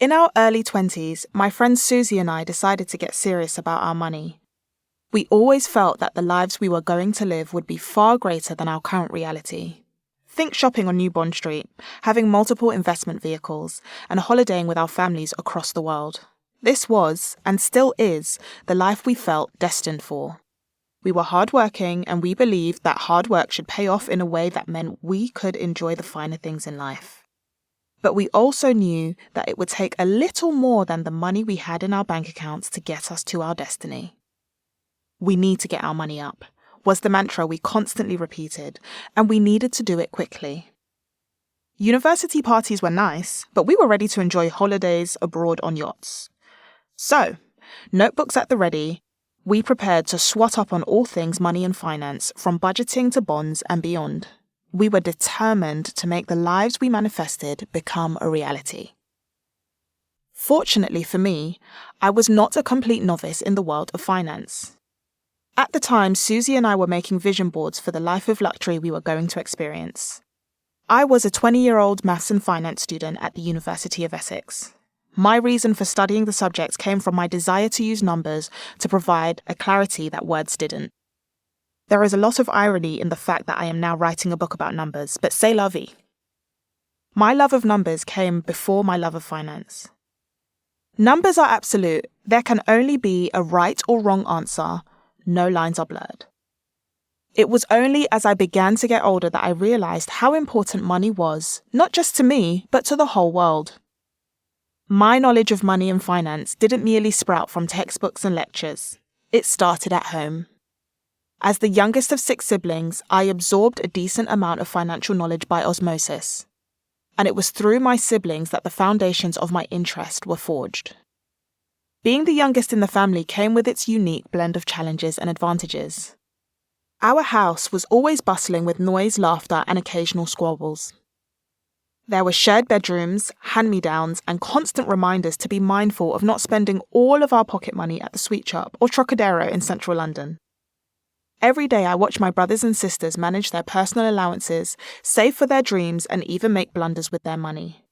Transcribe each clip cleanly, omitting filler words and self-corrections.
In our early 20s, my friend Susie and I decided to get serious about our money. We always felt that the lives we were going to live would be far greater than our current reality. Think shopping on New Bond Street, having multiple investment vehicles, and holidaying with our families across the world. This was, and still is, the life we felt destined for. We were hardworking, and we believed that hard work should pay off in a way that meant we could enjoy the finer things in life. But we also knew that it would take a little more than the money we had in our bank accounts to get us to our destiny. We need to get our money up, was the mantra we constantly repeated, and we needed to do it quickly. University parties were nice, but we were ready to enjoy holidays abroad on yachts. So, notebooks at the ready, we prepared to swat up on all things money and finance, from budgeting to bonds and beyond. We were determined to make the lives we manifested become a reality. Fortunately for me, I was not a complete novice in the world of finance. At the time, Susie and I were making vision boards for the life of luxury we were going to experience. I was a 20-year-old maths and finance student at the University of Essex. My reason for studying the subject came from my desire to use numbers to provide a clarity that words didn't. There is a lot of irony in the fact that I am now writing a book about numbers, but c'est la vie. My love of numbers came before my love of finance. Numbers are absolute. There can only be a right or wrong answer. No lines are blurred. It was only as I began to get older that I realized how important money was, not just to me, but to the whole world. My knowledge of money and finance didn't merely sprout from textbooks and lectures. It started at home. As the youngest of 6 siblings, I absorbed a decent amount of financial knowledge by osmosis. And it was through my siblings that the foundations of my interest were forged. Being the youngest in the family came with its unique blend of challenges and advantages. Our house was always bustling with noise, laughter, and occasional squabbles. There were shared bedrooms, hand-me-downs, and constant reminders to be mindful of not spending all of our pocket money at the sweet shop or Trocadero in central London. Every day I watched my brothers and sisters manage their personal allowances, save for their dreams, and even make blunders with their money.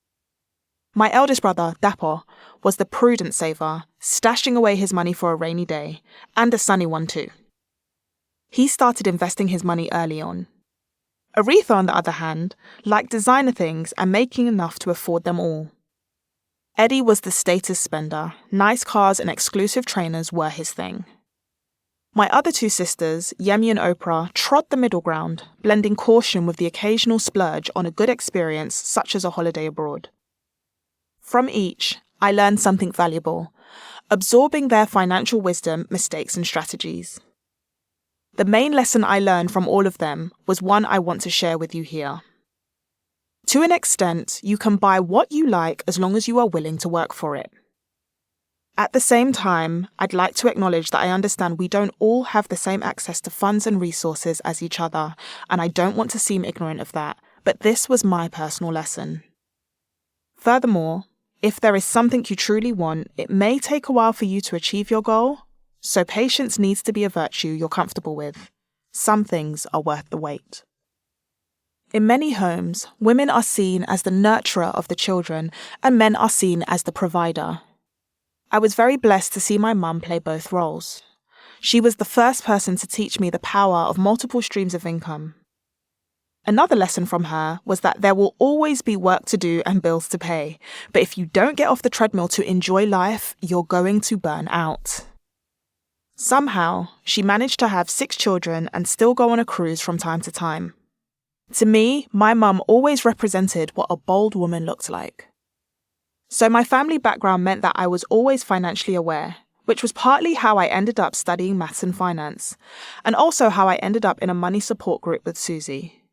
My eldest brother, Dapo, was the prudent saver, stashing away his money for a rainy day, and a sunny one too. He started investing his money early on. Aretha, on the other hand, liked designer things and making enough to afford them all. Eddie was the status spender. Nice cars and exclusive trainers were his thing. My other 2 sisters, Yemi and Oprah, trod the middle ground, blending caution with the occasional splurge on a good experience such as a holiday abroad. From each, I learned something valuable, absorbing their financial wisdom, mistakes, and strategies. The main lesson I learned from all of them was one I want to share with you here. To an extent, you can buy what you like as long as you are willing to work for it. At the same time, I'd like to acknowledge that I understand we don't all have the same access to funds and resources as each other, and I don't want to seem ignorant of that, but this was my personal lesson. Furthermore, if there is something you truly want, it may take a while for you to achieve your goal, so patience needs to be a virtue you're comfortable with. Some things are worth the wait. In many homes, women are seen as the nurturer of the children, and men are seen as the provider. I was very blessed to see my mum play both roles. She was the first person to teach me the power of multiple streams of income. Another lesson from her was that there will always be work to do and bills to pay, but if you don't get off the treadmill to enjoy life, you're going to burn out. Somehow, she managed to have 6 children and still go on a cruise from time to time. To me, my mum always represented what a bold woman looked like. So my family background meant that I was always financially aware, which was partly how I ended up studying maths and finance, and also how I ended up in a money support group with Susie.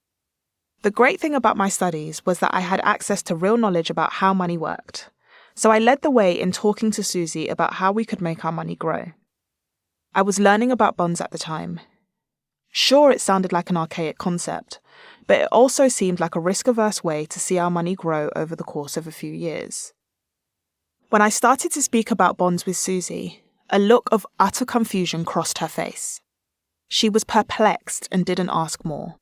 The great thing about my studies was that I had access to real knowledge about how money worked, so I led the way in talking to Susie about how we could make our money grow. I was learning about bonds at the time. Sure, it sounded like an archaic concept, but it also seemed like a risk-averse way to see our money grow over the course of a few years. When I started to speak about bonds with Susie, a look of utter confusion crossed her face. She was perplexed and didn't ask more.